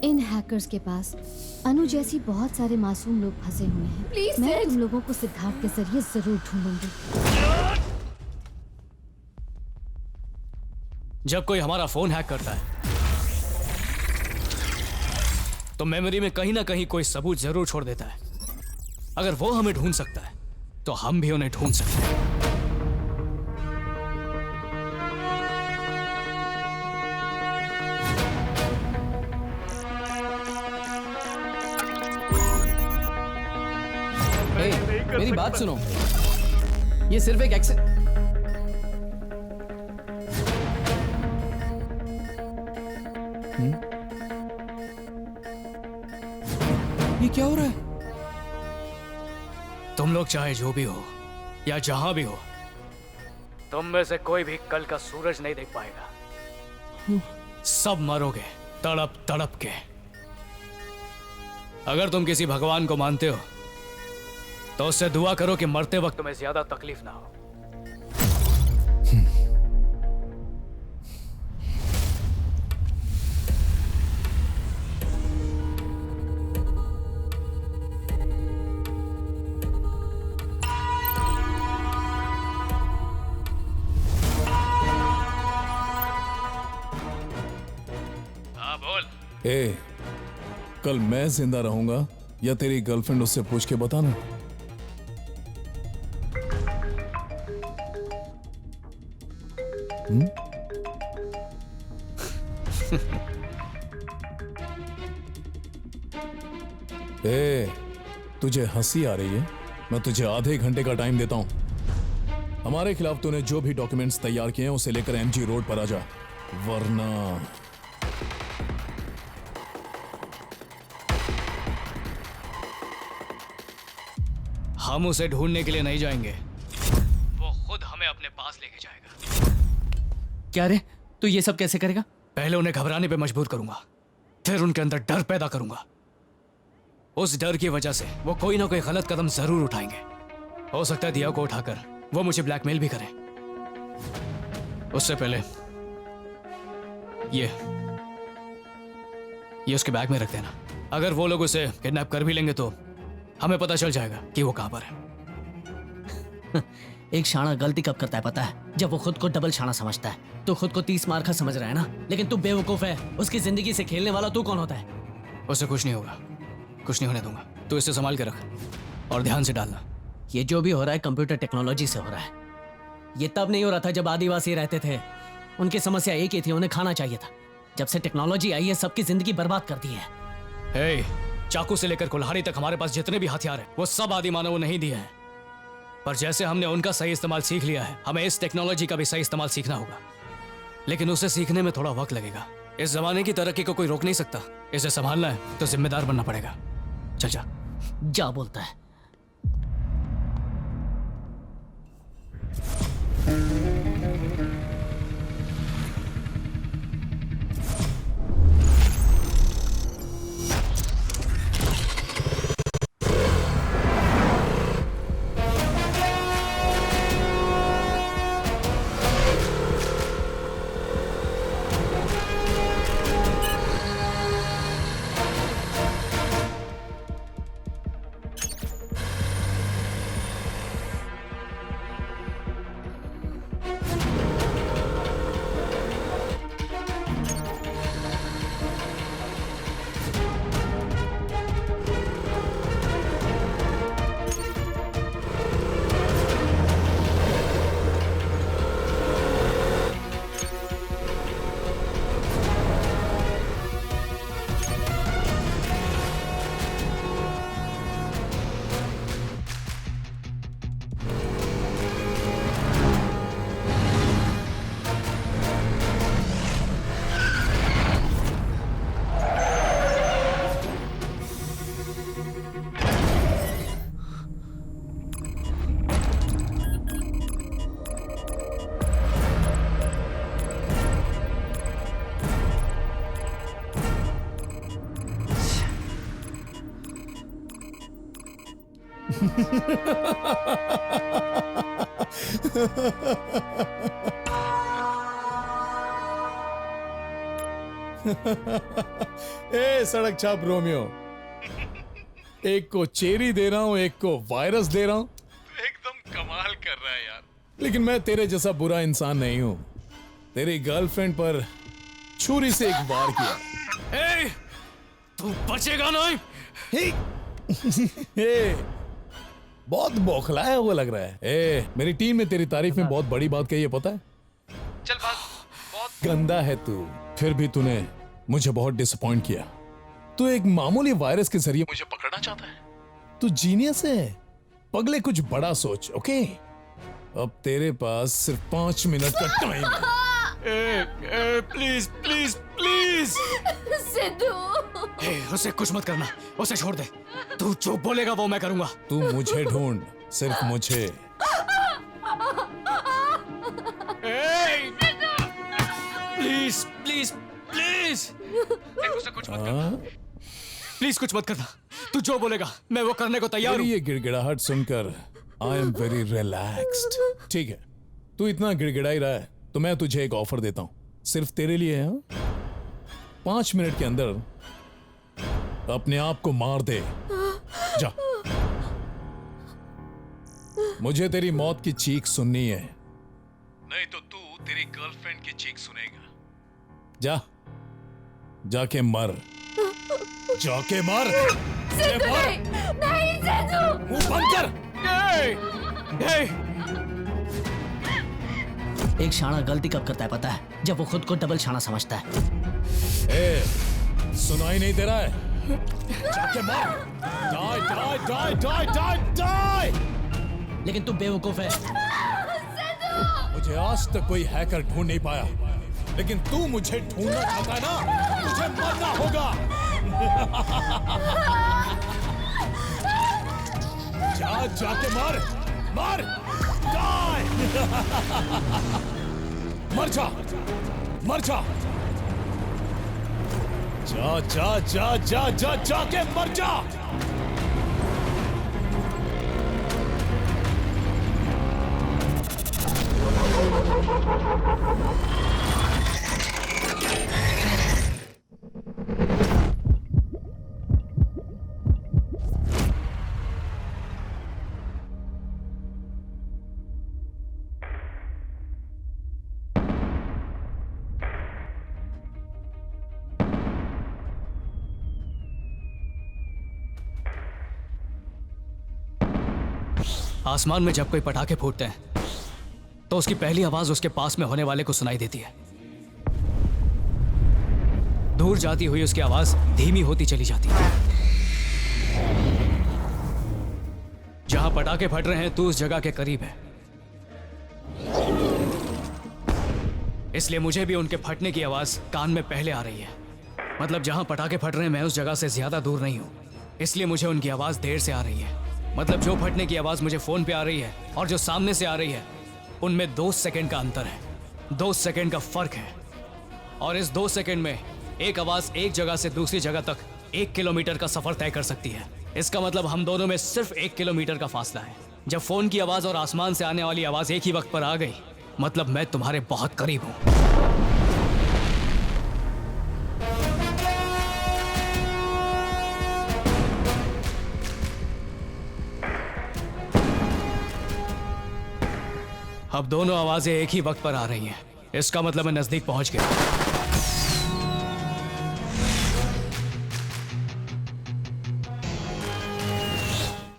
इन hackers के पास अनु जैसी बहुत सारे मासूम लोग फंसे हुए हैं। Please, मैं Sid. तुम लोगों को सिद्धार्थ के जरिए जरूर ढूंढूंगी। जब कोई हमारा फोन हैक करता है तो मेमोरी में कहीं ना कहीं कोई सबूत जरूर छोड़ देता है। अगर वो हमें ढूंढ सकता है तो हम भी उन्हें ढूंढ सकते हैं। मेरी बात सुनो, ये सिर्फ एक ये क्या हो रहा है? तुम लोग चाहे जो भी हो या जहां भी हो, तुम में से कोई भी कल का सूरज नहीं देख पाएगा। सब मरोगे तड़प तड़प के। अगर तुम किसी भगवान को मानते हो तो उससे दुआ करो कि मरते वक्त तुम्हें ज्यादा तकलीफ ना हो। हाँ बोल। कल मैं जिंदा रहूंगा या तेरी गर्लफ्रेंड, उससे पूछ के बताना। तुझे हंसी आ रही है? मैं तुझे आधे घंटे का टाइम देता हूं। हमारे खिलाफ तूने जो भी डॉक्यूमेंट्स तैयार किए हैं उसे लेकर एमजी रोड पर आ जा, वरना हम उसे ढूंढने के लिए नहीं जाएंगे, वो खुद हमें अपने पास लेके जाएगा। क्या रे, तू ये सब कैसे करेगा? पहले उन्हें घबराने पे मजबूर करूंगा, फिर उनके अंदर डर पैदा करूंगा। उस डर की वजह से वो कोई ना कोई गलत कदम जरूर उठाएंगे। हो सकता है दिया को उठाकर वो मुझे ब्लैकमेल भी करें। उससे पहले ये उसके बैग में रख देना। अगर वो लोग उसे किडनैप कर भी लेंगे तो हमें पता चल जाएगा कि वो कहां पर है। एक शाना गलती कब करता है पता है? जब वो खुद को डबल शाना समझता है। तो खुद को 30 मार का समझ रहा है ना, लेकिन तू बेवकूफ है। उसकी जिंदगी से खेलने वाला तू कौन होता है? उससे कुछ नहीं होगा, कुछ नहीं होने दूंगा। तू इसे संभाल के रख और ध्यान से डालना। ये जो भी हो रहा है कंप्यूटर टेक्नोलॉजी से हो रहा है। ये तब नहीं हो रहा था जब आदिवासी रहते थे। उनकी समस्या एक ही थी, उन्हें खाना चाहिए था। जब से टेक्नोलॉजी आई है सबकी जिंदगी बर्बाद कर दी है। हे, चाकू से लेकर कुल्हाड़ी तक हमारे पास जितने भी हथियार हैं वो सब आदि मानव नहीं दिए हैं। पर जैसे हमने उनका सही इस्तेमाल सीख लिया है, हमें इस टेक्नोलॉजी का भी सही इस्तेमाल सीखना होगा। लेकिन उसे सीखने में थोड़ा वक्त लगेगा। इस जमाने की तरक्की को कोई रोक नहीं सकता। इसे संभालना है तो जिम्मेदार बनना पड़ेगा। चल जा। जा बोलता है। ए सड़क छाप रोमियो, एक को चेरी दे रहा हूं, एक को वायरस दे रहा हूं। एकदम कमाल कर रहा है यार। लेकिन मैं तेरे जैसा बुरा इंसान नहीं हूं। तेरी गर्लफ्रेंड पर छुरी से एक वार किया। ए, तू बचेगा नहीं। ए, बहुत बौखलाया हुआ लग रहा है। ए, मेरी टीम ने तेरी तारीफ में बहुत बड़ी बात कही है, पता है? चल बात बहुत गंदा है तू, फिर भी तूने मुझे बहुत डिसअपॉइंट किया। तू एक मामूली वायरस के जरिए मुझे पकड़ना चाहता है। तू जीनियस है पगले, कुछ बड़ा सोच। ओके, अब तेरे पास सिर्फ 5 मिनट का टाइम है। Please please please. सिद्धू, उसे कुछ मत करना, उसे छोड़ दे। तू जो बोलेगा वो मैं करूंगा। तू मुझे ढूंढ, सिर्फ मुझे। प्लीज प्लीज प्लीज, उसे कुछ मत करना। प्लीज कुछ मत करना। तू जो बोलेगा मैं वो करने को तैयार हूँ। ये गिड़गिड़ाहट सुनकर आई एम वेरी रिलैक्स्ड। ठीक है, तू इतना गिड़गिड़ा ही रहा है तो मैं तुझे एक ऑफर देता हूं, सिर्फ तेरे लिए है। 5 मिनट के अंदर अपने आप को मार दे। जा, मुझे तेरी मौत की चीख सुननी है, नहीं तो तू तेरी गर्लफ्रेंड की चीख सुनेगा। जा, जाके मर, जाके मर। सिद्धू नहीं सिद्धू। मुंह बंद कर। एक शाना गलती कब करता है पता है? जब वो खुद को डबल शाना समझता है। ए, सुनाई नहीं दे रहा है? जाके मर। Die die die die die die. लेकिन तू बेवकूफ है। मुझे आज तक कोई हैकर ढूंढ नहीं पाया, लेकिन तू मुझे ढूंढना चाहता है ना? तुझे मरना होगा। जा, जाके मर, मर, डाई। मर जा, मर जा, जा जा जा जा जा जाके मर जा। आसमान में जब कोई पटाखे फूटते हैं तो उसकी पहली आवाज उसके पास में होने वाले को सुनाई देती है। दूर जाती हुई उसकी आवाज धीमी होती चली जाती है। जहां पटाखे फट रहे हैं तू उस जगह के करीब है, इसलिए मुझे भी उनके फटने की आवाज कान में पहले आ रही है। मतलब जहां पटाखे फट रहे हैं मैं उस जगह से ज्यादा दूर नहीं हूं, इसलिए मुझे उनकी आवाज देर से आ रही है। मतलब जो फटने की आवाज मुझे फोन पे आ रही है और जो सामने से आ रही है उनमें 2 सेकंड का अंतर है, 2 सेकंड का फर्क है। और इस 2 सेकंड में एक आवाज एक जगह से दूसरी जगह तक 1 किलोमीटर का सफर तय कर सकती है। इसका मतलब हम दोनों में सिर्फ 1 किलोमीटर का फासला है। जब फोन की आवाज और आसमान से आने वाली आवाज एक ही वक्त पर आ गई, मतलब मैं तुम्हारे बहुत करीब हूं। अब दोनों आवाजें एक ही वक्त पर आ रही हैं। इसका मतलब मैं नजदीक पहुंच गया।